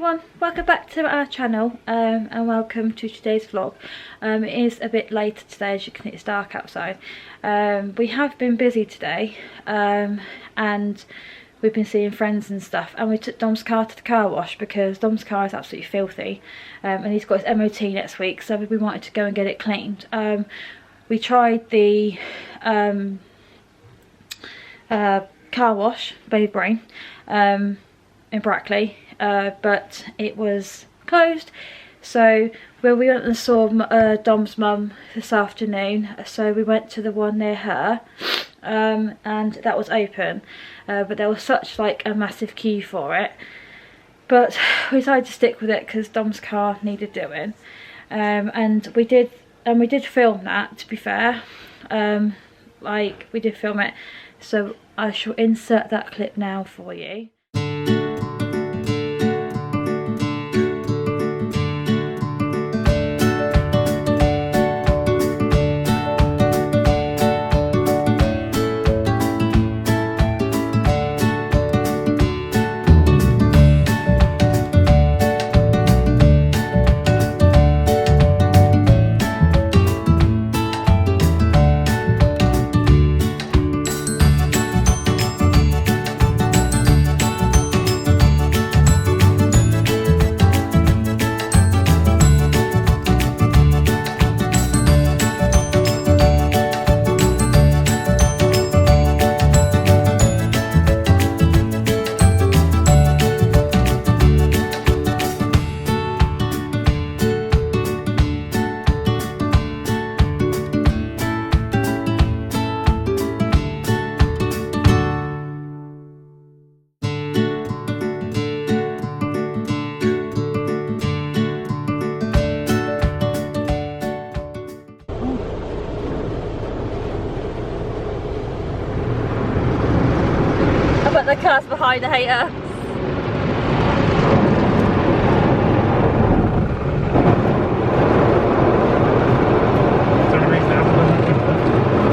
everyone, welcome back to our channel and welcome to today's vlog. It is a bit later today, as you can see it's dark outside. We have been busy today and we've been seeing friends and stuff, and we took Dom's car to the car wash because Dom's car is absolutely filthy and he's got his MOT next week, so we wanted to go and get it cleaned. We tried the car wash, Baby Brain, in Brackley, but it was closed, so we went and saw Dom's mum this afternoon, so we went to the one near her, and that was open, but there was such like a massive queue for it, but we decided to stick with it because Dom's car needed doing, and we did film that, to be fair. Like, we did film it, so I shall insert that clip now for you. The car's behind the hater.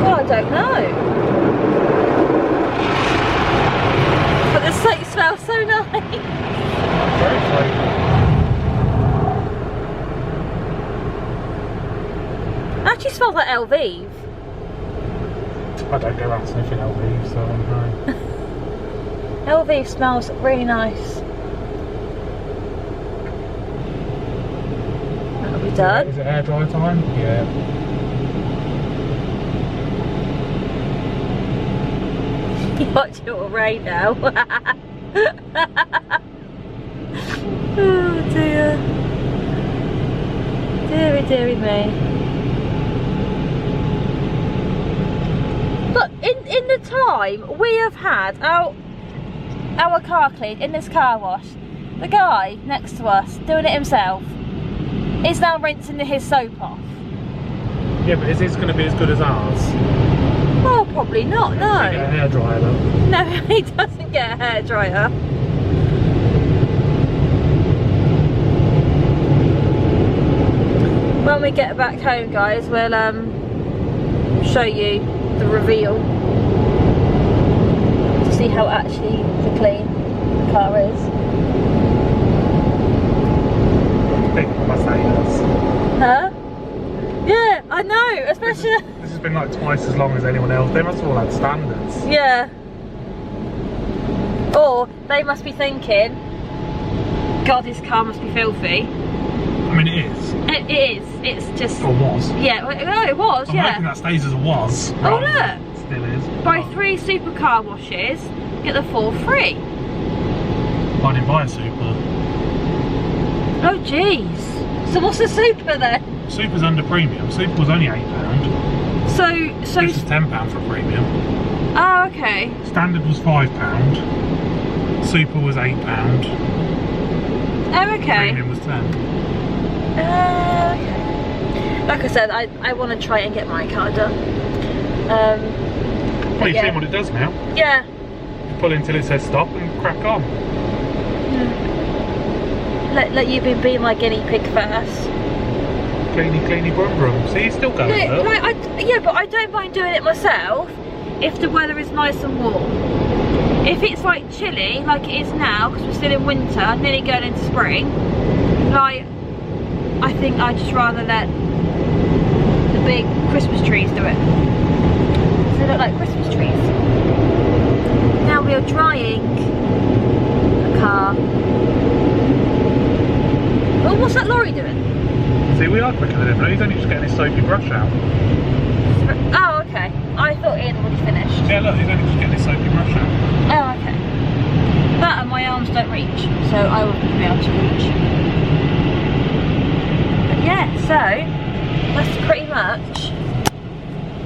Well, I don't know. But the soap smells so nice. Actually smells like LV. I don't go around sniffing LV, so I don't know. LV smells really nice. That'll be done. Is it air dry time? Yeah. You watch it all rain now. Oh dear. Deary, deary me. Look, in the time we have had our car cleaned in this car wash, the guy next to us doing it himself is now rinsing his soap off. Yeah, but is this going to be as good as ours? Well, probably not, no. Does he get a hairdryer though? No, he doesn't get a hairdryer. When we get back home, guys, we'll show you the reveal to see how actually clean the car is. Big Mercedes. Huh? Yeah, I know, especially. This has been like twice as long as anyone else. They must have all had standards. Yeah. Or they must be thinking, God, this car must be filthy. I mean, it is. It is. It's just. Or was. Yeah, no, it was. I'm hoping that stays as it was. Oh look. Still is. Buy 3 super car washes, get the 4 free. I didn't buy a super. Oh jeez. So what's a super then? Super's under premium. Super was only £8. So this is £10 for a premium. Oh, okay. Standard was £5. Super was £8. Oh, okay. Premium was 10. Okay. Like I said, I want to try and get my car done. Well, you've seen what it does now. Yeah. You pull in till it says stop and crack on. Let you be my guinea pig first. Cleany brum brum. See, you still going Yeah, there. yeah, but I don't mind doing it myself if the weather is nice and warm. if it's like chilly like it is now, because we're still in winter, nearly going into spring, like I think I'd just rather let the big Christmas trees do it. So they look like Christmas trees. Now we are drying the car. Oh, what's that lorry doing? See, we are quicker than him. He's only just getting his soapy brush out. Oh, okay. I thought he had already finished. Yeah, look, he's only just getting his soapy brush out. Oh, okay. That and my arms don't reach, so I wouldn't be able to reach. But yeah, so that's pretty much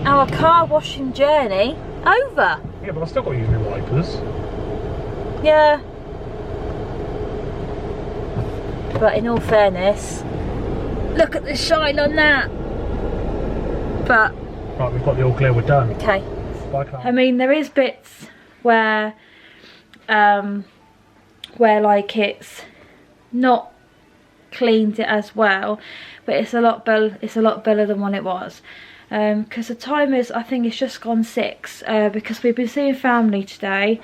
our car washing journey over. Yeah, but I've still got to use my wipers. Yeah. But in all fairness, look at the shine on that. But right, we've got the all clear, we're done. okay. Bye, Carl. I mean, there is bits where like it's not cleaned it as well, but it's a lot better. It's a lot better than what it was. Because the time is, I think it's just gone 6. Because we've been seeing family today.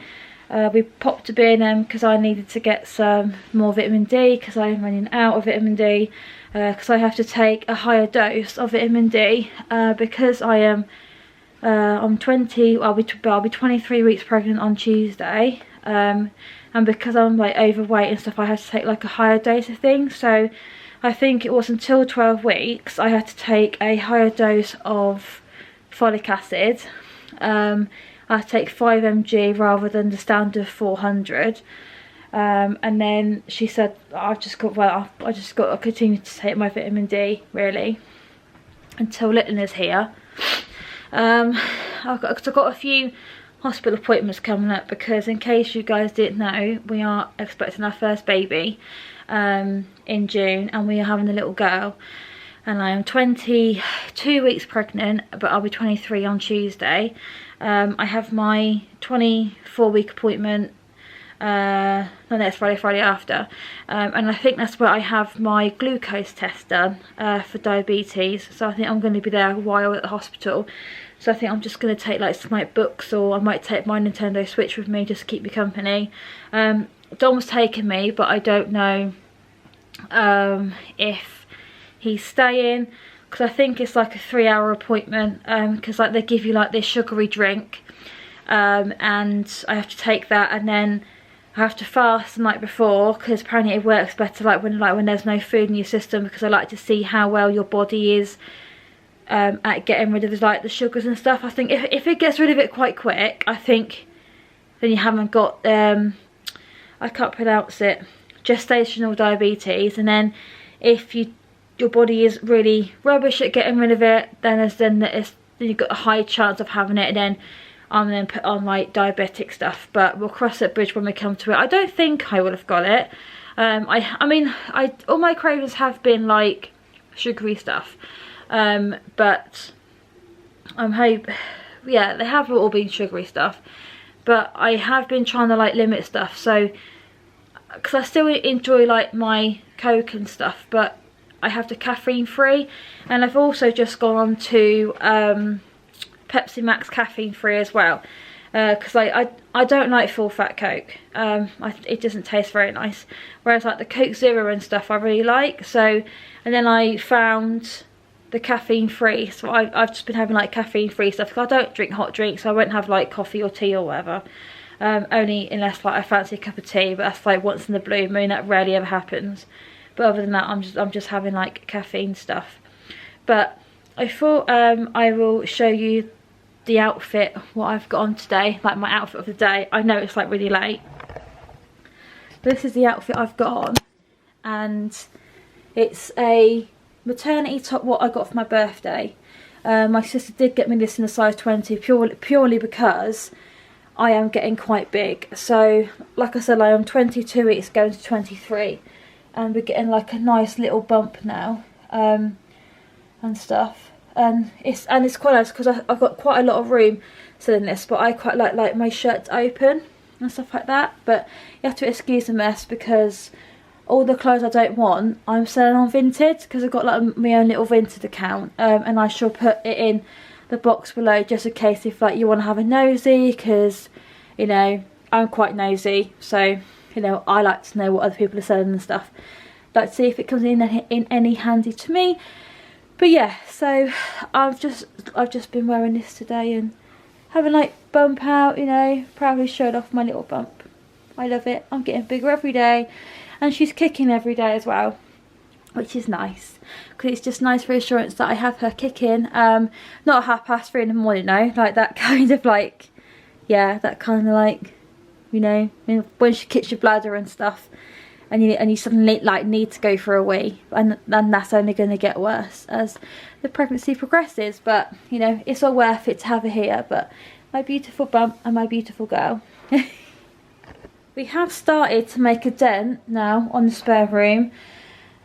We popped a B&M because I needed to get some more vitamin D because I'm running out of vitamin D. Because I have to take a higher dose of vitamin D because I am I'm 20. I'll be 23 weeks pregnant on Tuesday. And because I'm like overweight and stuff, I have to take like a higher dose of things. So I think it was until 12 weeks I had to take a higher dose of folic acid. I had to take 5 mg rather than the standard 400. And then she said I just got to continue to take my vitamin D really until Lytton is here. I've got a few hospital appointments coming up because, in case you guys didn't know, we are expecting our first baby in June, and we are having a little girl, and I am 22 weeks pregnant, but I'll be 23 on Tuesday. I have my 24-week appointment not next Friday, Friday after, and I think that's where I have my glucose test done for diabetes. So I think I'm going to be there a while at the hospital. So I think I'm just going to take like some like books, or I might take my Nintendo Switch with me just to keep me company. Dom's taken me, but I don't know if he's staying, because I think it's like a 3-hour appointment, because like they give you like this sugary drink, and I have to take that, and then I have to fast the night before, because apparently it works better like when there's no food in your system, because I like to see how well your body is at getting rid of like the sugars and stuff. I think if it gets rid of it quite quick, I think then you haven't got I can't pronounce it, gestational diabetes. And then if your body is really rubbish at getting rid of it, then you've got a high chance of having it, and then I'm then put on like diabetic stuff. But we'll cross that bridge when we come to it. I don't think I would have got it. I mean all my cravings have been like sugary stuff, but I'm hoping, yeah, they have all been sugary stuff, but I have been trying to like limit stuff, so because I still enjoy like my Coke and stuff, but I have the caffeine free, and I've also just gone on to Pepsi Max caffeine free as well, because I don't like full fat Coke. It doesn't taste very nice, whereas like the Coke Zero and stuff I really like. So, and then I found the caffeine free, so I've just been having like caffeine free stuff, because I don't drink hot drinks, so I won't have like coffee or tea or whatever, only unless like I fancy a cup of tea, but that's like once in the blue moon. That rarely ever happens. But other than that, I'm just having like caffeine stuff. But I thought I will show you the outfit, what I've got on today, like my outfit of the day. I know it's like really late. This is the outfit I've got on, and it's a maternity top what I got for my birthday. My sister did get me this in a size 20 purely because I am getting quite big. So like I said, I am 22 weeks going to 23, and we're getting like a nice little bump now, and stuff. And it's quite nice because I've got quite a lot of room still in this, but I quite like my shirt open and stuff like that. But you have to excuse the mess, because all the clothes I don't want I'm selling on Vinted, because I've got like my own little Vinted account, and I shall put it in the box below just in case if like you want to have a nosy, because you know I'm quite nosy, so you know, I like to know what other people are selling and stuff. Like to see if it comes in any handy to me. But yeah, so I've just been wearing this today and having like bump out, you know, proudly showed off my little bump. I love it. I'm getting bigger every day, and she's kicking every day as well, which is nice, because it's just nice reassurance that I have her kicking. Not at 3:30 in the morning, no, like that kind of like, yeah, that kind of like, you know, when she kicks your bladder and stuff, and you suddenly like need to go for a wee, and that's only going to get worse as the pregnancy progresses. But you know, it's all worth it to have her here. But my beautiful bump and my beautiful girl. We have started to make a dent now on the spare room.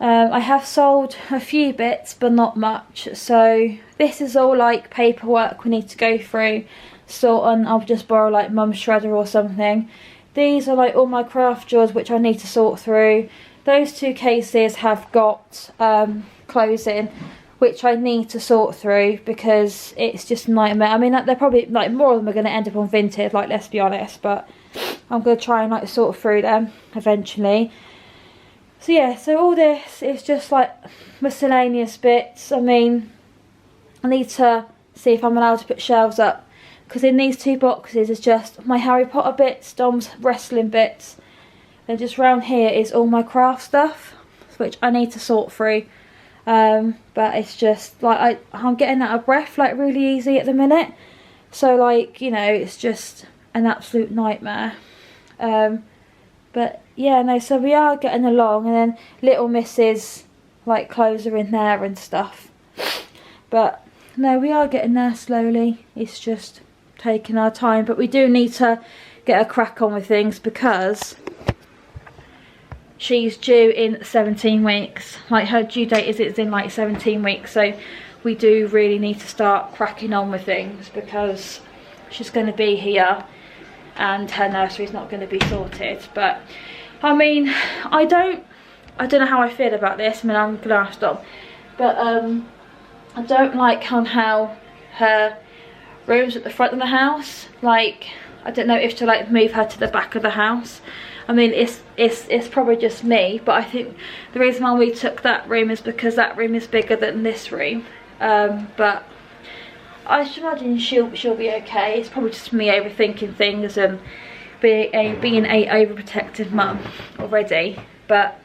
I have sold a few bits, but not much. So this is all like paperwork we need to go through, sort on. I'll just borrow like mum's shredder or something. These are like all my craft drawers which I need to sort through. Those 2 cases have got clothes in, which I need to sort through because it's just a nightmare. I mean, they're probably like more of them are going to end up on Vinted, like, let's be honest, but I'm going to try and like sort through them eventually. So yeah, so all this is just like miscellaneous bits. I mean, I need to see if I'm allowed to put shelves up, because in these 2 boxes is just my Harry Potter bits, Dom's wrestling bits, and just round here is all my craft stuff, which I need to sort through. But it's just like I'm getting out of breath like really easy at the minute, so like, you know, it's just an absolute nightmare. But yeah, no, so we are getting along, and then little Mrs. like clothes are in there and stuff, but no, we are getting there slowly. It's just taking our time, but we do need to get a crack on with things because she's due in 17 weeks. Like, her due date is in like 17 weeks, so we do really need to start cracking on with things, because she's going to be here and her nursery's not going to be sorted. But I mean, I don't know how I feel about this. I mean, I'm gonna ask Dom, but I don't like on how her room's at the front of the house. Like, I don't know if to like move her to the back of the house. I mean, it's probably just me, but I think the reason why we took that room is because that room is bigger than this room. But I should imagine she'll be okay. It's probably just me overthinking things and being a overprotective mum already. But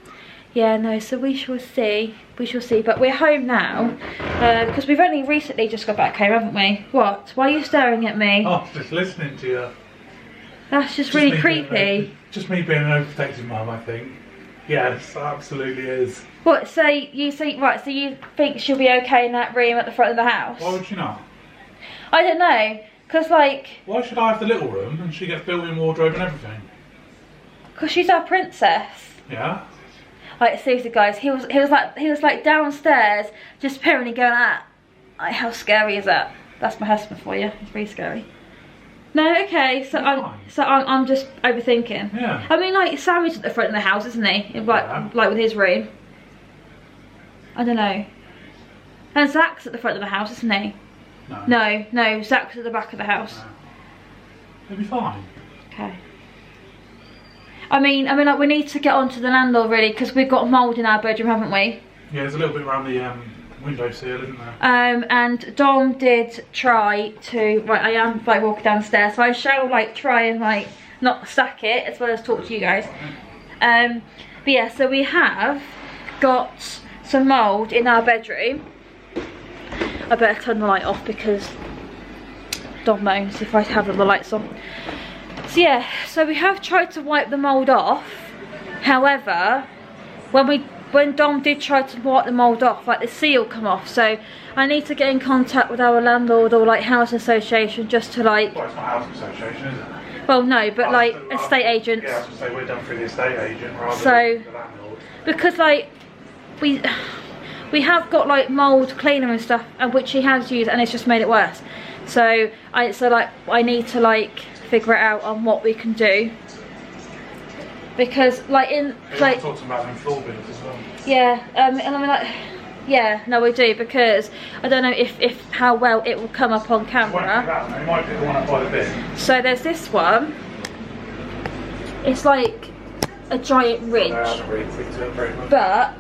yeah, no, so we shall see. But we're home now, because we've only recently just got back home, haven't we? What? Why are you staring at me? Oh, just listening to you. That's just really creepy. Just me being an overprotective mum, I think. Yes, absolutely is. What, so you think she'll be okay in that room at the front of the house? Why would she not? I don't know, because like... Why should I have the little room and she gets built-in wardrobe and everything? Because she's our princess. Yeah? Like, seriously guys, he was like downstairs just apparently going at, like, how scary is that? That's my husband for you. It's really scary. No, okay, so I'm just overthinking. Yeah. I mean, like, Sammy's at the front of the house, isn't he? Like, yeah. Like with his room. I don't know. And Zach's at the front of the house, isn't he? No, Zach's at the back of the house. No. It'll be fine. Okay. I mean, like, we need to get on to the landlord really, because we've got mould in our bedroom, haven't we? Yeah, there's a little bit around the windowsill, isn't there? And Dom did try to, right, I am like walking downstairs, so I shall like try and like not stack it as well as talk to you guys. But yeah, so we have got some mould in our bedroom. I better turn the light off because Dom moans if I have the lights on. So yeah, so we have tried to wipe the mould off. However, when Dom did try to wipe the mould off, like, the seal come off, so I need to get in contact with our landlord or like housing association just to like... Well, it's not housing association, is it? Well, no, but like estate agents. Yeah, I was going to say we're done through the estate agent rather so, than the landlord. Because like, we have got like mould cleaner and stuff, and which he has used, and it's just made it worse. So I need to like figure it out on what we can do. Because like like talking about them floor bins as well. Yeah, and I mean, like, yeah, no, we do, because I don't know if how well it will come up on camera. It might be the one up by the bin. So there's this one, it's like a giant ridge. I haven't really picked it up very much. But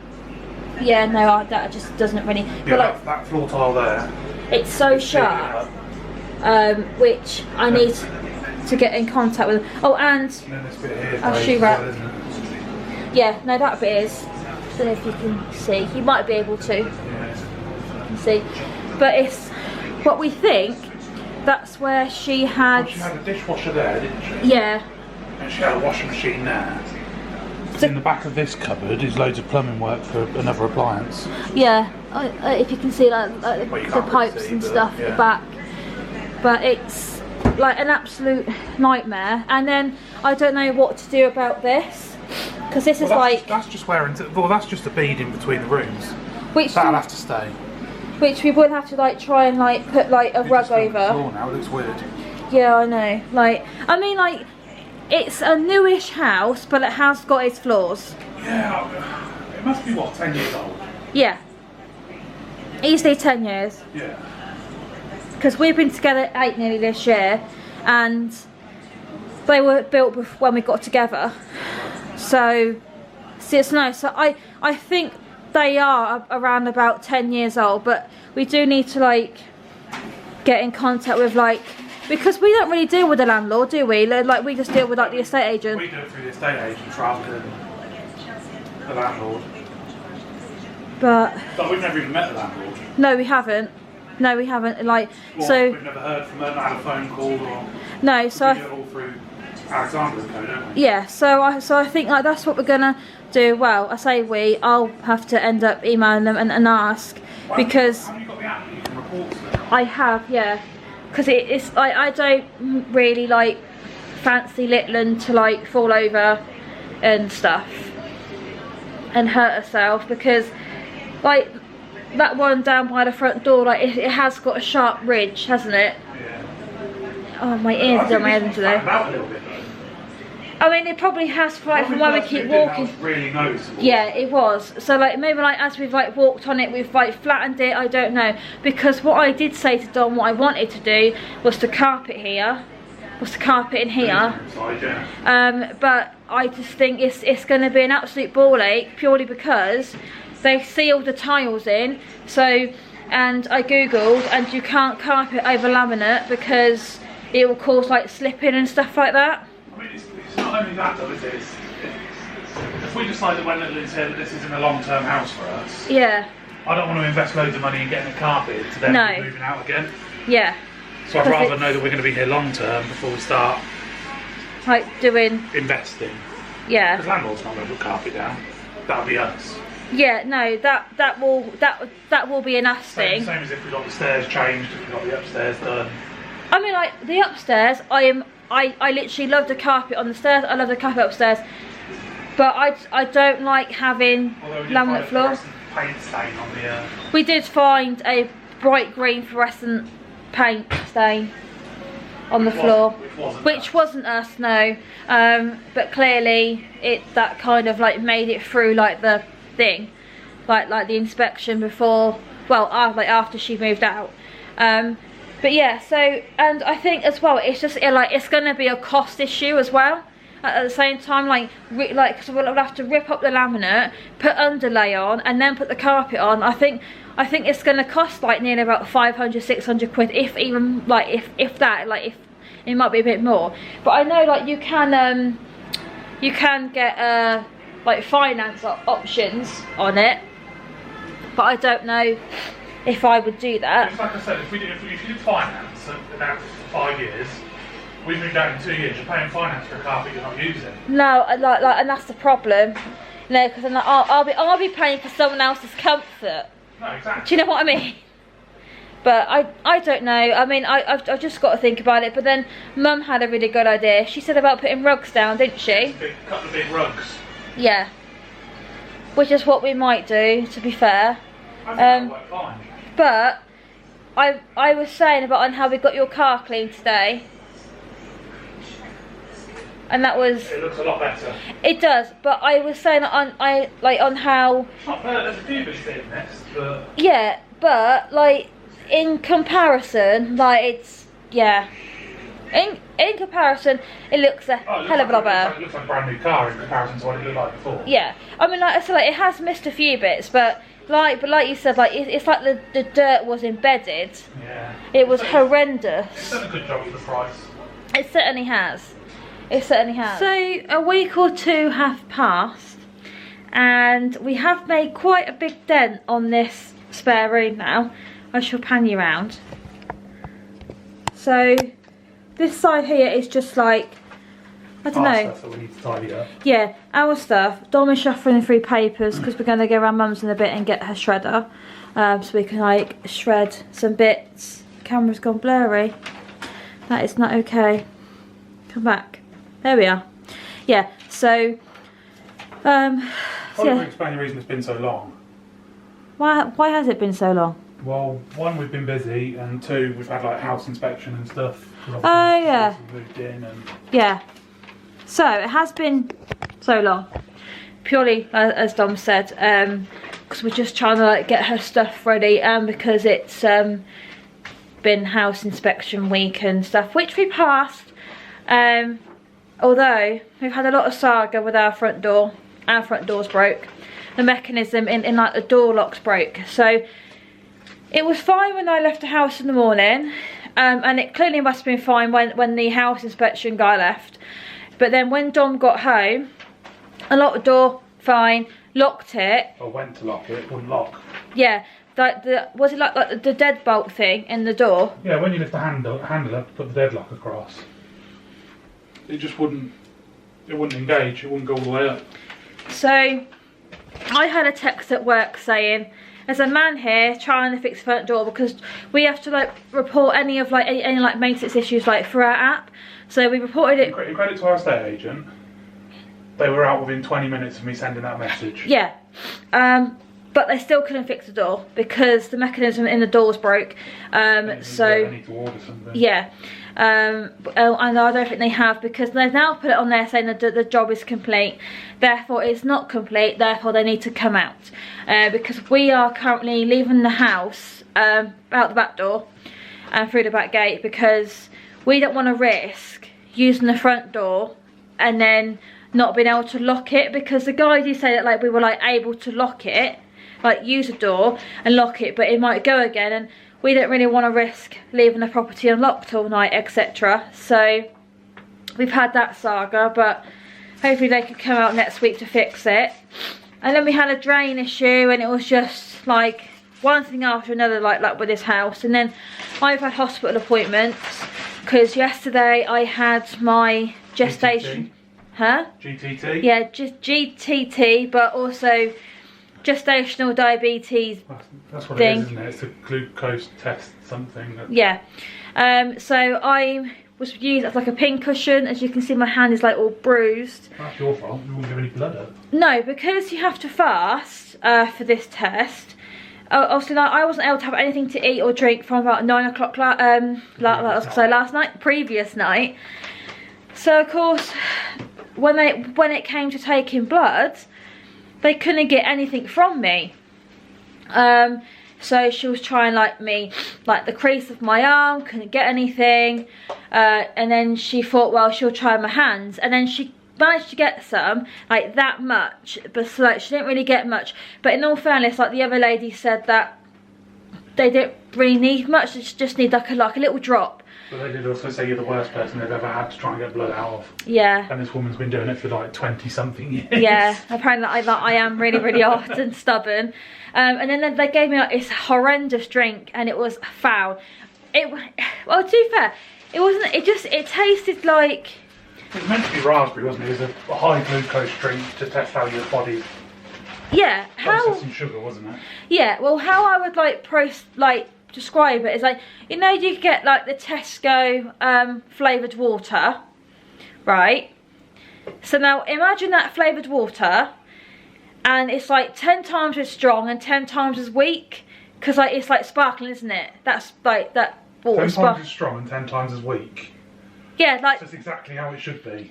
yeah, no, that just doesn't really. Yeah, but like that floor tile there. it's so sharp, which I need to get in contact with. Oh, and then this bit here I'll shoe wrap. Yeah, no, that bit is. I don't know if you can see. You might be able to. Yeah. You can see, but it's what we think. That's where she had. Well, she had a dishwasher there, didn't she? Yeah. And she had a washing machine there. In the back of this cupboard is loads of plumbing work for another appliance. Yeah, if you can see like Well, the pipes and stuff at the back. But it's like an absolute nightmare. And then I don't know what to do about this. Because this is like... That's just where... Well, that's just a bead in between the rooms. That'll have to stay. Which we will have to like try and like put like a rug over. The floor now, it looks weird. Yeah, I know. Like, I mean like... It's a newish house, but it has got its flaws. Yeah, it must be what, 10 years old? Yeah. Easily 10 years. Yeah. Because we've been together 8 nearly this year, and they were built when we got together. So, no. So I think they are around about 10 years old, but we do need to like get in contact with like. Because we don't really deal with the landlord, do we? Like we just deal with like the estate agent. We do it through the estate agent rather than the landlord. But we've never even met the landlord. No, we haven't. No, we haven't. Like so. We've never heard from them. Had a phone call or. No, so. We do it all through Alexander's code, don't we? Yeah. So I think like that's what we're gonna do. Well, I say we. I'll have to end up emailing them and ask because. Have you got the app that you can report to them? I have, yeah. Because it's like I don't really like fancy Litland to like fall over and stuff and hurt herself, because like that one down by the front door, like it has got a sharp ridge, hasn't it? Yeah. Oh, my ears are my head today. I mean, it probably has, like, from where we keep walking. That was really noticeable. Yeah, it was. So, like, maybe, like, as we've, like, walked on it, we've, like, flattened it, I don't know. Because what I did say to Dom, what I wanted to do was to carpet here. Was to carpet in here. But I just think it's going to be an absolute ball ache, purely because they sealed the tiles in. So, and I googled, and you can't carpet over laminate because it will cause, like, slipping and stuff like that. I mean, it's not only that though, is it? If we decide that when Little's here that this isn't a long-term house for us, yeah, I don't want to invest loads of money in getting a carpet to then be moving out again. Yeah. So I'd rather know that we're going to be here long-term before we start like doing investing. Yeah. Because landlord's not going to put carpet down. That'll be us. Yeah, no, that will be an us thing. Same as if we got the stairs changed, if we got the upstairs done. I mean, like the upstairs, I literally love the carpet on the stairs. I love the carpet upstairs, but I don't like having laminate floor. Paint stain on the. We did find a bright green fluorescent paint stain on the floor, which wasn't us, no. But clearly that kind of like made it through like the thing, like the inspection before. Well, like after she moved out. But yeah, so, and I think as well, it's just like it's going to be a cost issue as well. At the same time, like because we'll have to rip up the laminate, put underlay on, and then put the carpet on. I think it's going to cost like nearly about 500, 600 quid, if even like if that, like if it might be a bit more. But I know like you can get like finance options on it, but I don't know if I would do that. It's like I said, if you did finance about 5 years, we moved out in 2 years, you're paying finance for a carpet you're not using. No, like, and that's the problem. You know, because I'll be paying for someone else's comfort. No, exactly. Do you know what I mean? But I don't know. I mean, I've just got to think about it. But then Mum had a really good idea. She said about putting rugs down, didn't she? A couple of big rugs. Yeah. Which is what we might do, to be fair. I think that'll work fine. But I was saying about on how we got your car cleaned today. And that was. It looks a lot better. It does, but I was saying on how. It's not bad. There's a few bits in this, but. Yeah, but like in comparison, like it's In comparison, it looks a hell of a lot better. It looks like a brand new car in comparison to what it looked like before. Yeah, I mean, like I said, like, it has missed a few bits, but like you said, like it's like the dirt was embedded. Yeah. It was horrendous. It's done a good job for the price. It certainly has. It certainly has. So a week or two have passed, and we have made quite a big dent on this spare room now. I shall pan you round. So this side here is just like, I don't know. Stuff that we need to tidy up. Yeah, our stuff. Dom is shuffling through papers because we're going to go around Mum's in a bit and get her shredder, so we can like shred some bits. Camera's gone blurry. That is not okay. Come back. There we are. Yeah. So, Probably explain the reason it's been so long. Why has it been so long? Well, one, we've been busy, and two, we've had like house inspection and stuff. Oh yeah. Moved in and yeah. So it has been so long, purely as Dom said, because we're just trying to like get her stuff ready, and because it's been house inspection week and stuff, which we passed. Although we've had a lot of saga with our front door. Our front door's broke. The mechanism in like the door locks broke. So it was fine when I left the house in the morning, and it clearly must have been fine when the house inspection guy left. But then when Dom got home, unlocked the door, fine, locked it. I went to lock it, wouldn't lock. Yeah, was it like the deadbolt thing in the door? Yeah, when you lift the handle up, put the deadlock across, it just wouldn't engage, it wouldn't go all the way up. So I had a text at work saying, there's a man here trying to fix the front door, because we have to like report any like maintenance issues like through our app. So we reported it. In credit to our estate agent, they were out within 20 minutes of me sending that message. Yeah, but they still couldn't fix the door because the mechanism in the doors broke. So I need to order something. yeah, and I don't think they have, because they've now put it on there saying that the job is complete. Therefore, it's not complete. Therefore, they need to come out, because we are currently leaving the house out the back door and through the back gate, because we don't want to risk using the front door and then not being able to lock it, because the guy did say that like we were like able to lock it, like use a door and lock it, but it might go again, and we don't really want to risk leaving the property unlocked all night, etc. So we've had that saga, but hopefully they could come out next week to fix it. And then we had a drain issue, and it was just like one thing after another, like with this house. And then I've had hospital appointments, because yesterday I had my gestation. GTT? Huh? GTT? Yeah, just GTT, but also gestational diabetes. That's what thing. it is, isn't it? It's a glucose test something. Yeah. So I was used as like a pin cushion. As you can see, my hand is like all bruised. That's your fault. You won't give any blood up. No, because you have to fast for this test. Obviously, like, I wasn't able to have anything to eat or drink from about 9 o'clock last night, previous night. So of course, when it came to taking blood, they couldn't get anything from me. So she was trying like the crease of my arm, couldn't get anything, and then she thought, well, she'll try my hands, and then she managed to get some, like that much, but like she didn't really get much. But in all fairness, like the other lady said that they didn't really need much, they just need like a little drop. But they did also say you're the worst person they've ever had to try and get blood out of. Yeah. And this woman's been doing it for like 20 something years. Yeah, apparently I am really hard and stubborn. And then they gave me like this horrendous drink, and it was foul. Well, to be fair, it wasn't. It tasted like. It was meant to be raspberry, wasn't it? It was a high glucose drink to test how your body. Yeah. Processing sugar, wasn't it? Yeah. Well, how I would describe it is like, you know, you get like the Tesco flavoured water, right? So now imagine that flavoured water, and it's like 10 times as strong and 10 times as weak, because like it's like sparkling, isn't it? That's like that water. 10 times as strong and 10 times as weak. Yeah, like that's exactly how it should be.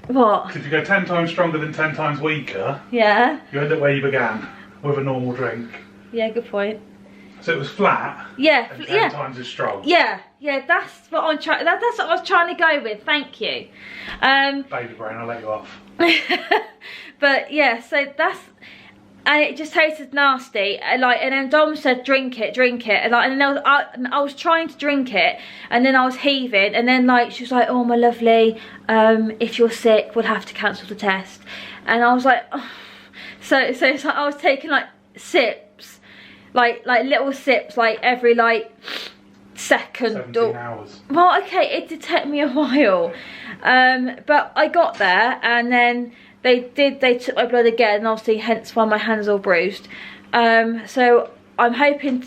What? Because if you go 10 times stronger than 10 times weaker, yeah, you end up where you began, with a normal drink. Yeah, good point. So it was flat. Yeah, and 10 times as strong. Yeah, that's what I'm trying. That's what I was trying to go with. Thank you. Baby brain, I'll let you off. But yeah, so that's, and it just tasted nasty. Like, and then Dom said, "Drink it, drink it." And like, and then I was trying to drink it, and then I was heaving, and then like she was like, "Oh my lovely, if you're sick, we'll have to cancel the test." And I was like, oh. So it's like I was taking like sips, like little sips, like every like second. 17 hours. Well, okay, it did take me a while, but I got there, and then they took my blood again, and obviously hence why my hand's all bruised. So I'm hoping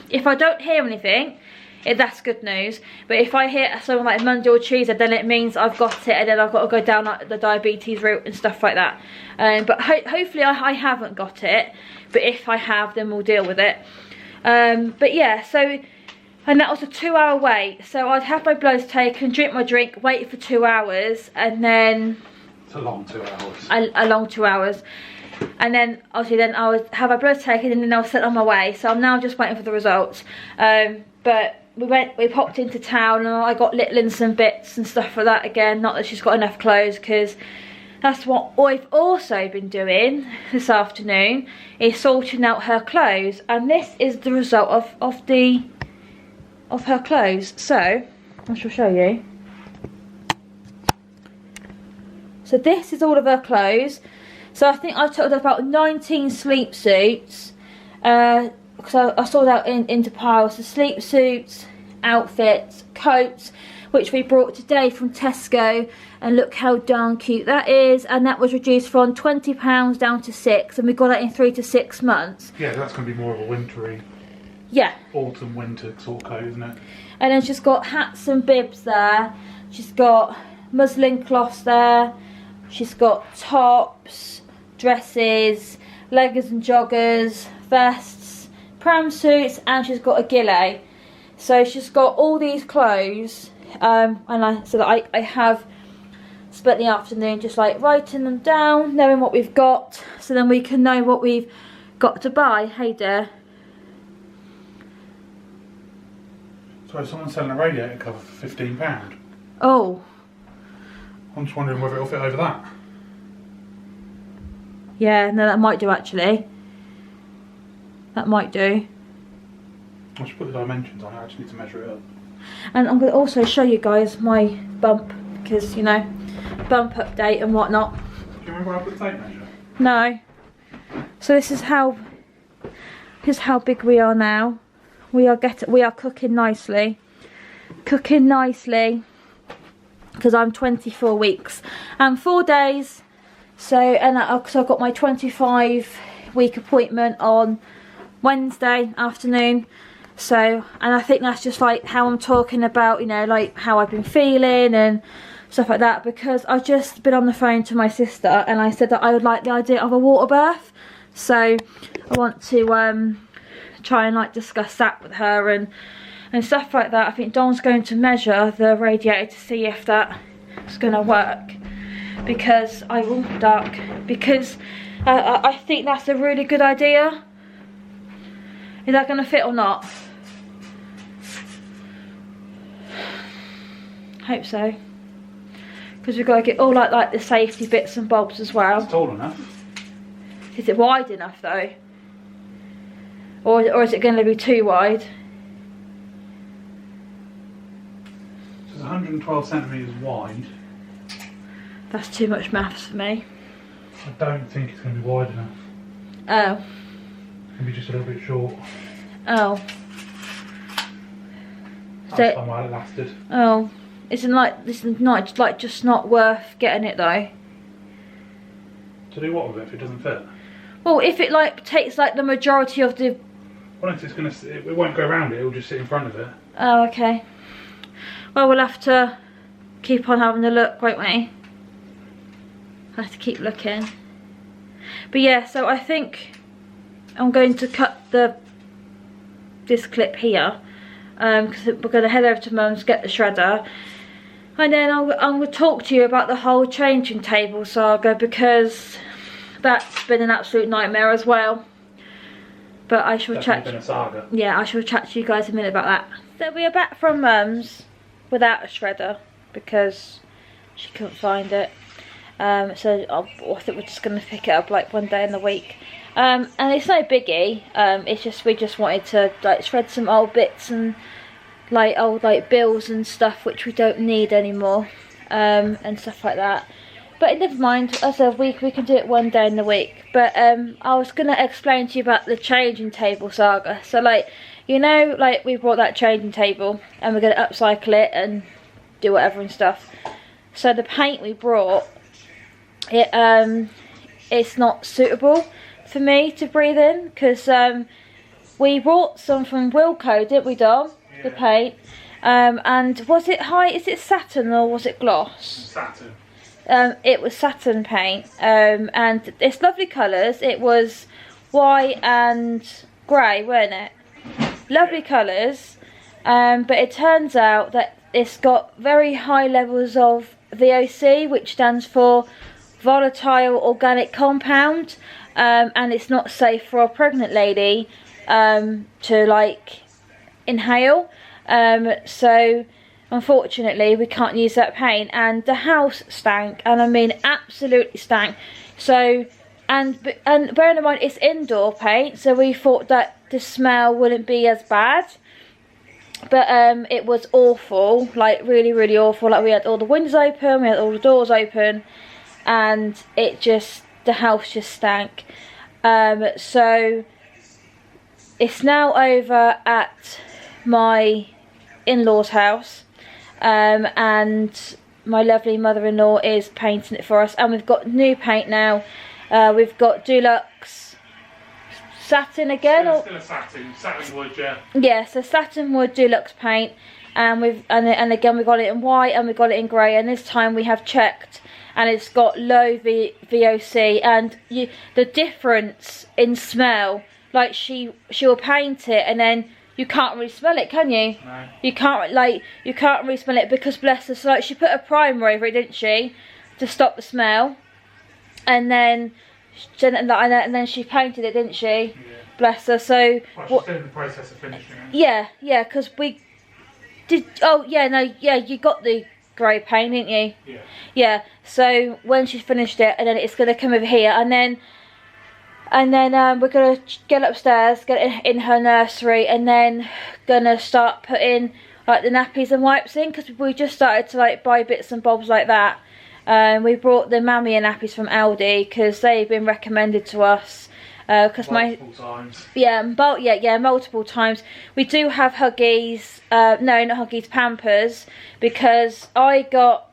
if I don't hear anything, that's good news. But if I hear something like Monday or Tuesday, then it means I've got it, and then I've got to go down like the diabetes route and stuff like that. But hopefully I haven't got it, but if I have, then we'll deal with it. But yeah, so, and that was a 2-hour wait. So I'd have my bloods taken, drink my drink, wait for 2 hours, and then... It's a long 2 hours. A long 2 hours. And then, obviously, then I would have my bloods taken, and then I was sent on my way. So I'm now just waiting for the results. But we popped into town, and I got Littling some bits and stuff for that again. Not that she's got enough clothes, because that's what I've also been doing this afternoon, is sorting out her clothes. And this is the result of her clothes. So I shall show you. So this is all of her clothes. So I think I took about 19 sleep suits, because I sorted out into piles. So sleep suits, outfits, coats, which we brought today from Tesco, and look how darn cute that is. And that was reduced from £20 down to £6, and we got that in 3 to 6 months. Yeah, that's going to be more of a wintry, autumn winter sort of coat, isn't it? And then she's got hats and bibs there. She's got muslin cloths there. She's got tops, dresses, leggings and joggers, vests, pram suits, and she's got a ghillie. So she's got all these clothes, and I have spent the afternoon just like writing them down, knowing what we've got, so then we can know what we've got to buy. Hey dear. So someone's selling a radiator cover for £15. Oh. I'm just wondering whether it'll fit over that. Yeah, no, that might do actually. That might do. I should put the dimensions on it actually to measure it up. And I'm going to also show you guys my bump, because, you know, bump update and whatnot. Do you remember where I put the tape measure? No. So this is how big we are now. We are cooking nicely. Cooking nicely. Because I'm 24 weeks and 4 days. So, and because I've got my 25-week appointment on Wednesday afternoon. So, and I think that's just like how I'm talking about, you know, like how I've been feeling and stuff like that, because I've just been on the phone to my sister, and I said that I would like the idea of a water bath. So I want to try and like discuss that with her and stuff like that. I think Don's going to measure the radiator to see if that's going to work, because I will duck, because I think that's a really good idea. Is that going to fit or not? Hope so, because we've got to get all like the safety bits and bobs as well. It's tall enough. Is it wide enough though, or is it going to be too wide? It's 112 centimetres wide. That's too much maths for me. I don't think it's going to be wide enough. Oh. It's going to be just a little bit short. Oh. That's how well it lasted. Oh. This is not like just not worth getting it though. To do what with it if it doesn't fit? Well, if it like takes like the majority of the... Well, it's going to, it won't go around it, it'll just sit in front of it. Oh, okay. Well, we'll have to keep on having a look, won't we? I'll have to keep looking. But yeah, so I think I'm going to cut this clip here, because we're going to head over to Mum's, get the shredder, and then I'm going to talk to you about the whole changing table saga, because that's been an absolute nightmare as well. but I shall Definitely chat. been a saga. Yeah, I shall chat to you guys in a minute about that. So we are back from Mum's without a shredder because she couldn't find it. So I think we're just going to pick it up like one day in the week. And it's no biggie. It's just we just wanted to like shred some old bits and like old like bills and stuff which we don't need anymore, and stuff like that. But never mind. As a week, we can do it one day in the week. But I was gonna explain to you about the changing table saga. So like, you know, like we brought that changing table and we're gonna upcycle it and do whatever and stuff. So the paint we brought, it's not suitable for me to breathe in because we brought some from Wilko, didn't we, Dom? Yeah. The paint. And was it is it satin or was it gloss? Satin. It was satin paint, and it's lovely colours. It was white and grey, weren't it? Lovely colours, but it turns out that it's got very high levels of VOC, which stands for volatile organic compound, and it's not safe for a pregnant lady to like inhale. So unfortunately we can't use that paint, and the house stank, and I mean absolutely stank. So and bearing in mind it's indoor paint, so we thought that the smell wouldn't be as bad, but it was awful, like really awful. Like we had all the windows open, we had all the doors open, and the house just stank. So it's now over at my in-laws house, and my lovely mother-in-law is painting it for us, and we've got new paint now. We've got deluxe satin again, still a satin wood, yeah. Yeah, so satin wood deluxe paint, and again we got it in white and we got it in grey, and this time we have checked and it's got low VOC, and the difference in smell, like she'll paint it and then you can't really smell it, can you? No. You can't really smell it because bless her, so like she put a primer over it, didn't she, to stop the smell, and then she painted it, didn't she? Yeah. Bless her. So well, she's still in the process of finishing it. Yeah, because we did. Oh yeah, no, yeah, you got the grey paint, didn't you? Yeah. Yeah. So when she's finished it, and then it's gonna come over here, and then we're gonna get upstairs, get it in her nursery, and then gonna start putting like the nappies and wipes in, because we just started to like buy bits and bobs like that. We brought the Mammy and nappies from Aldi because they've been recommended to us. Multiple times. Multiple times. We do have Huggies, no, not Huggies, Pampers, because I got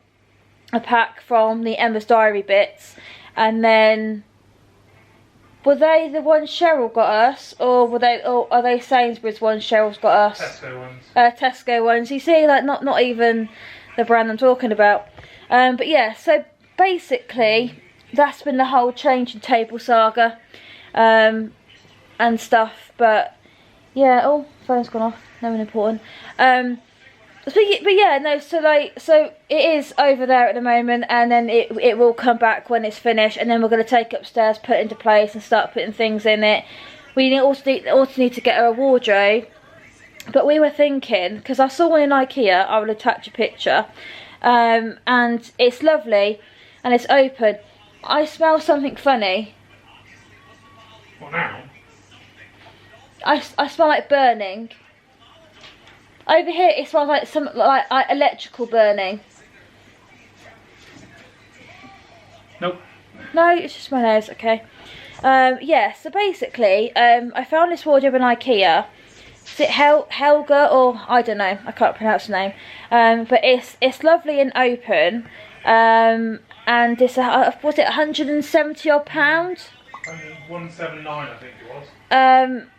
a pack from the Emma's Diary bits, and then were they the ones Cheryl got us, or are they Sainsbury's ones Cheryl's got us? Tesco ones. Tesco ones. You see, like not even the brand I'm talking about. But yeah, so basically that's been the whole changing table saga, and stuff. But yeah, oh, phone's gone off, no one important. But yeah, no, so it is over there at the moment, and then it will come back when it's finished, and then we're going to take it upstairs, put it into place and start putting things in it. We also need to get her a wardrobe, but we were thinking, because I saw one in IKEA, I will attach a picture, and it's lovely and it's open. I smell something funny. What now? I smell like burning. Over here it smells like some like electrical burning. Nope. No, it's just my nose. Okay. Yeah, so basically I found this wardrobe in IKEA. Is it Helga, or I don't know, I can't pronounce the name, but it's lovely and open, and it's was it 170 odd £? 179 I think it was.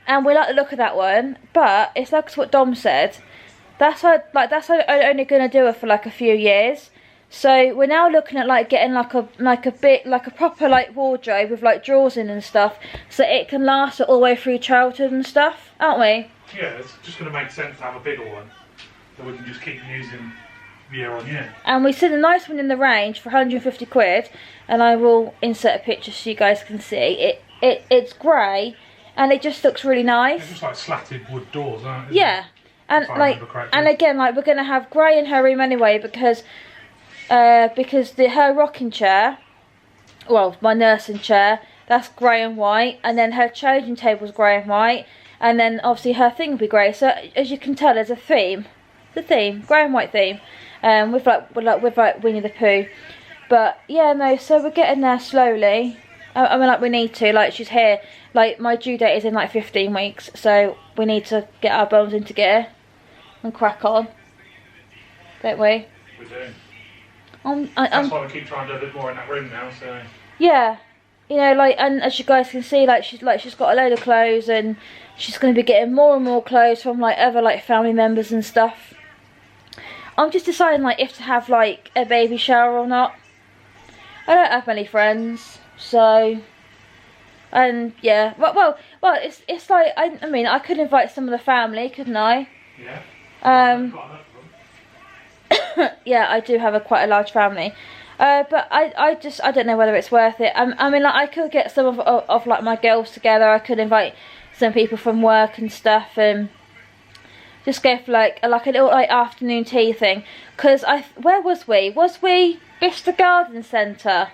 And we like the look of that one, but it's like what Dom said, that's only gonna do it for like a few years. So we're now looking at like getting like a proper like wardrobe with like drawers in and stuff, so it can last all the way through childhood and stuff, aren't we? Yeah, it's just going to make sense to have a bigger one that we can just keep using year on year. And we seen a nice one in the range for 150 quid, and I will insert a picture so you guys can see. It's grey, and it just looks really nice. It's just like slatted wood doors, aren't it? Yeah, and like, and again, like we're gonna have grey in her room anyway because her rocking chair, well, my nursing chair, that's grey and white, and then her changing table's grey and white, and then obviously her thing will be grey. So as you can tell, there's a theme, grey and white theme, with like Winnie the Pooh. But yeah, no, so we're getting there slowly. I mean, like we need to, like she's here, like my due date is in like 15 weeks, so we need to get our bones into gear and crack on, don't we? We do. That's why we keep trying to do a bit more in that room now. So yeah, you know, like, and as you guys can see, like she's got a load of clothes, and she's going to be getting more and more clothes from like other like family members and stuff. I'm just deciding like if to have like a baby shower or not. I don't have many friends, so, and yeah, well, it's like I mean I could invite some of the family, couldn't I? Yeah. Yeah, I do have quite a large family, but I don't know whether it's worth it. I mean, like I could get some of like my girls together. I could invite some people from work and stuff, and just go for like a little like afternoon tea thing. Cause where was we? Was we Bicester Garden Centre?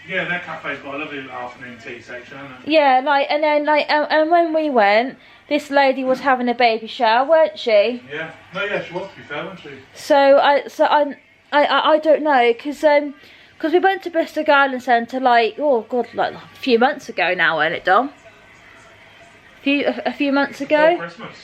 Yeah, their cafe's got a lovely little afternoon tea section, hasn't it? Yeah, like, and then like, and when we went, this lady was having a baby shower, weren't she? Yeah. No, yeah, she was, to be fair, wasn't she? So I don't know, cause we went to Bicester Garden Centre like, oh god, like a few months ago now, wasn't it, Dom? A few months ago. Before Christmas.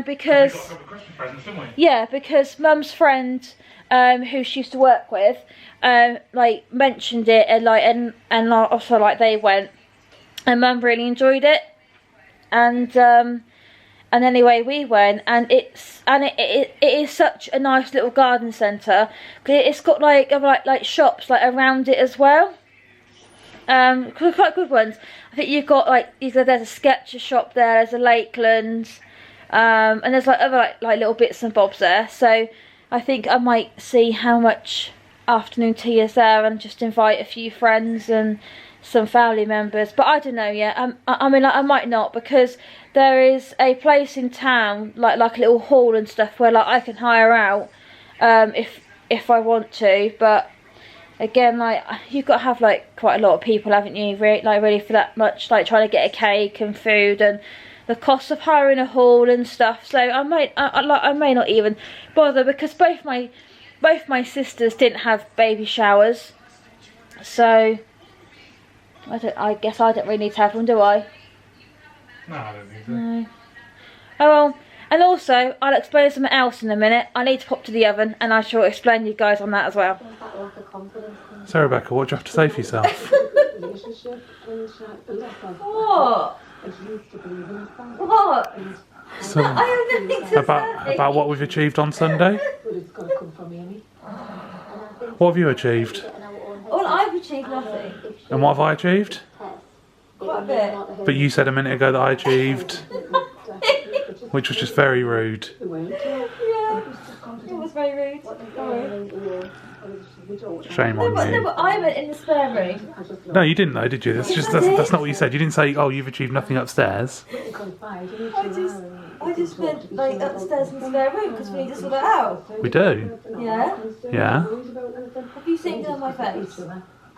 Because we got a couple of Christmas presents, didn't we? Yeah, because Mum's friend, who she used to work with, like mentioned it, and also like they went, and Mum really enjoyed it, and anyway we went, and it is such a nice little garden centre. It's got like shops like around it as well, quite good ones. I think you've got like there's a Skechers shop there, there's a Lakeland. And there's like other like little bits and bobs there, so I think I might see how much afternoon tea is there and just invite a few friends and some family members. But I don't know yet. I mean, like, I might not, because there is a place in town like a little hall and stuff where like I can hire out if I want to. But again, like you've got to have like quite a lot of people, haven't you? Really for that much, like trying to get a cake and food and the cost of hiring a hall and stuff. So I may not even bother, because both my sisters didn't have baby showers, so I guess I don't really need to have one, do I? No, I don't think so. No. Oh well, and also I'll explain something else in a minute. I need to pop to the oven, and I shall explain you guys on that as well. So Rebecca, what do you have to say for yourself? What? What? So, about what we've achieved on Sunday? What have you achieved? Well, I've achieved nothing. And what have I achieved? Quite a bit. But you said a minute ago that I achieved, which was just very rude. Yeah, it was very rude. Sorry. Shame on you. No, but I went in the spare room. No, you didn't though, did you? That's not what you said. You didn't say, oh, you've achieved nothing upstairs. I just went like upstairs in the spare room because we need to sort it out. We do. Yeah? Yeah. Have you seen it on my face?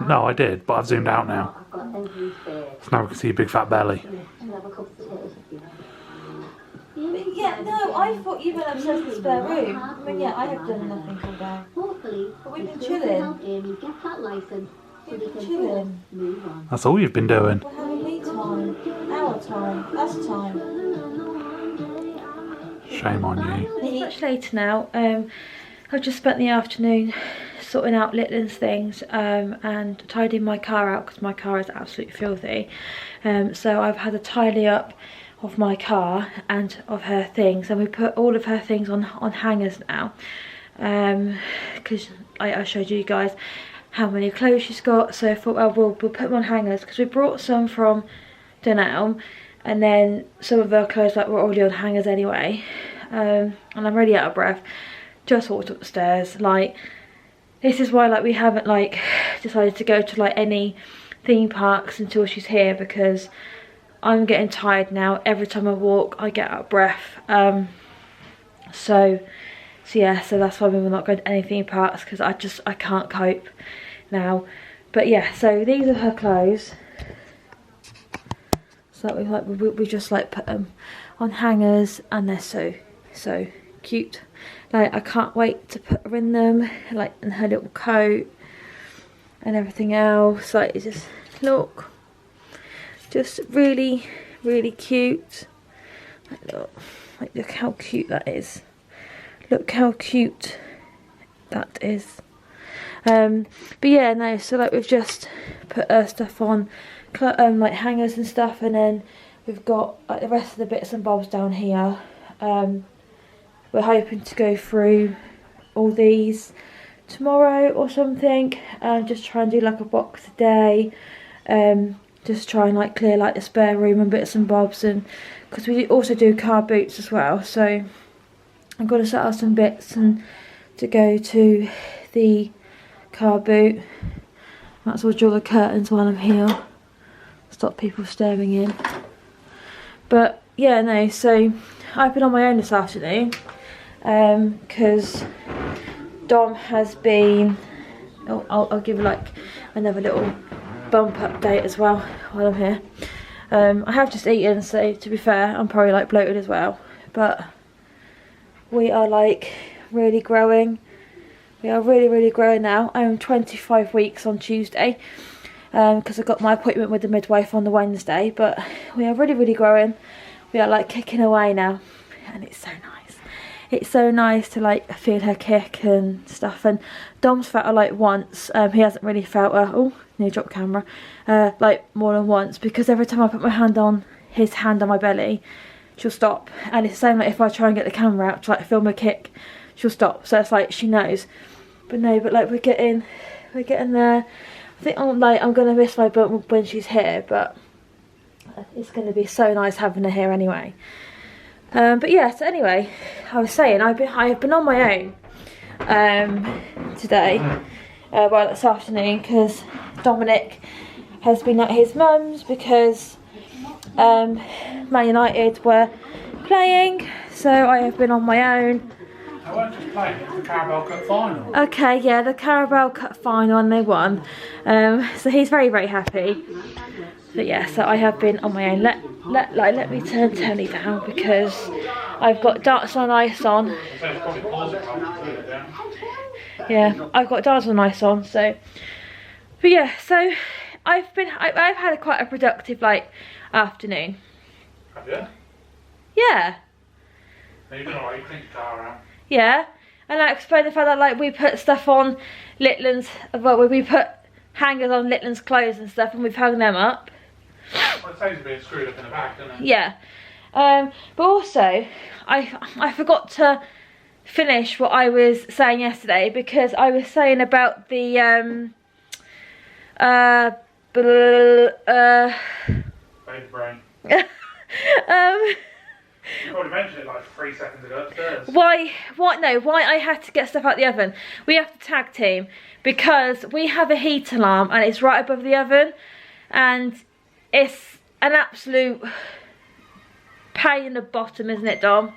No, I did, but I've zoomed out now. So now we can see your big fat belly. Yeah, no, I thought you went upstairs in the spare room. I mean, yeah, I have done nothing all day. But we've been chilling. We've been chilling. That's all you've been doing. We're having me time, our time, us time. Shame on you. It's much later now. I've just spent the afternoon sorting out Litland's things and tidying my car out, because my car is absolutely filthy. So I've had a tidy up of my car and of her things, and we put all of her things on hangers now, because I showed you guys how many clothes she's got. So I thought, well, we'll put them on hangers, because we brought some from Dunelm, and then some of her clothes like were already on hangers anyway. And I'm really out of breath. Just walked up the stairs. Like, this is why like we haven't like decided to go to like any theme parks until she's here, because I'm getting tired now. Every time I walk I get out of breath. So yeah, so that's why we're not going to any theme parks, because I can't cope now. But yeah, so these are her clothes. So we just like put them on hangers, and they're so cute. Like I can't wait to put her in them, like in her little coat and everything else. Like it just just really cute. Look how cute that is. Look how cute that is. But yeah, no, so like we've just put stuff on, like hangers and stuff, and then we've got like the rest of the bits and bobs down here. We're hoping to go through all these tomorrow or something, just try and do like a box a day, just try and like clear like the spare room and bits and bobs, and because we also do car boots as well, so I'm going to set out some bits and to go to the car boot. Might as well draw the curtains while I'm here, stop people staring in. But yeah, no, so I've been on my own this afternoon, because Dom has been, I'll give like another little bump update as well while I'm here. I have just eaten, so to be fair I'm probably like bloated as well, but we are like really growing. We are really growing now. I'm 25 weeks on Tuesday, because I got my appointment with the midwife on the Wednesday, but we are really growing. We are like kicking away now, and it's so nice. It's so nice to like feel her kick and stuff. And Dom's felt her like once. He hasn't really felt her, oh, near drop camera, like more than once, because every time I put my hand on his hand on my belly, she'll stop. And it's the same like if I try and get the camera out to like film a kick, she'll stop. So it's like she knows. But no, but like we're getting there. I think I'm gonna miss my bump when she's here, but it's gonna be so nice having her here anyway. But yeah, so anyway, I was saying I've been on my own today, well this afternoon, because Dominic has been at his mum's because Man United were playing, so I have been on my own. I weren't just playing, it was the Carabao Cup final. Okay, yeah, the Carabao Cup final, and they won. So he's very happy. But yeah, so I have been on my own. Let me turn telly down because I've got darts on ice on. Yeah, I've got darts on ice on. So, but yeah, so I've had quite a productive like afternoon. Have you? Yeah. You've done alright. You cleaned your car out. Yeah, and I explained the fact that like we put stuff on Litland's, well we put hangers on Litland's clothes and stuff, and we've hung them up. Well, it saves a bit screwed up in the back, doesn't it? Yeah, but also I forgot to finish what I was saying yesterday, because I was saying about the Baby brain. You probably mentioned it like 3 seconds ago upstairs. Why I had to get stuff out the oven. We have to tag team because we have a heat alarm and it's right above the oven, and it's an absolute pain in the bottom, isn't it, Dom?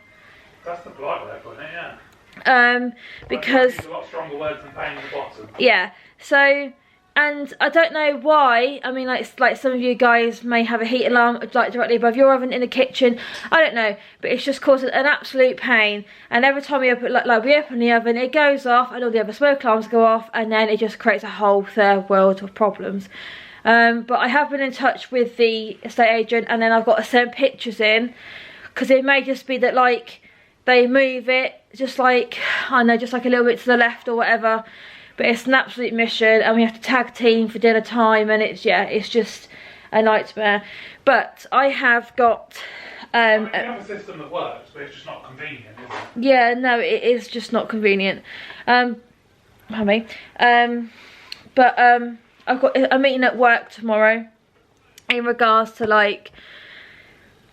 That's the polite way of putting it, yeah. Because it's a lot stronger words than pain in the bottom. Yeah, so, and I don't know why. I mean, like some of you guys may have a heat alarm like directly above your oven in the kitchen. I don't know, but it's just caused an absolute pain. And every time we open, like we open the oven, it goes off, and all the other smoke alarms go off, and then it just creates a whole third world of problems. But I have been in touch with the estate agent, and then I've got to send pictures in, because it may just be that like they move it just like, I don't know, just like a little bit to the left or whatever. But it's an absolute mission, and we have to tag team for dinner time, and it's just a nightmare. But I have got you have a system that works, but it's just not convenient, is it? Yeah, no, it is just not convenient. But I've got a meeting at work tomorrow in regards to like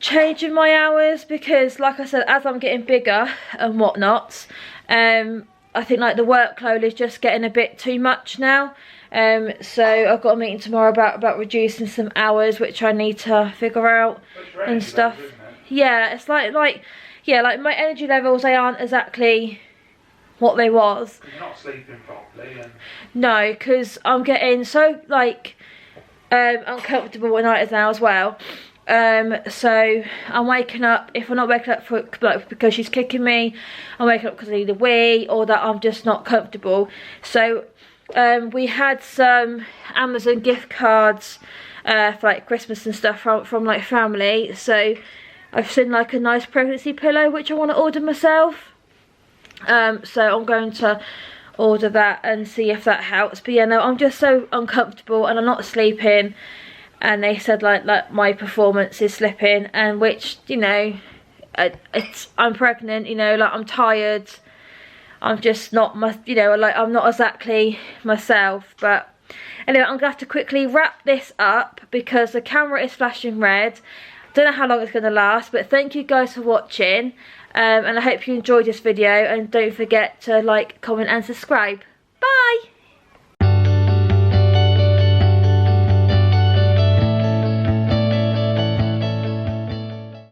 changing my hours, because like I said, as I'm getting bigger and whatnot, I think like the workload is just getting a bit too much now, So I've got a meeting tomorrow about reducing some hours, which I need to figure out and stuff. Levels, isn't it? Yeah, it's like my energy levels, they aren't exactly what they was. You're not sleeping properly. And... No, because I'm getting so like uncomfortable at night now as well. So I'm waking up, if I'm not waking up for like because she's kicking me, I'm waking up because I need a wee, or that I'm just not comfortable. So we had some Amazon gift cards for like Christmas and stuff from like family. So I've seen like a nice pregnancy pillow which I want to order myself. So I'm going to order that and see if that helps. But yeah, no, I'm just so uncomfortable and I'm not sleeping. And they said like my performance is slipping, and which, you know, I'm pregnant, you know, like I'm tired. I'm just not you know, like I'm not exactly myself. But anyway, I'm gonna have to quickly wrap this up because the camera is flashing red. Don't know how long it's gonna last, but thank you guys for watching, and I hope you enjoyed this video, and don't forget to like, comment and subscribe. Bye.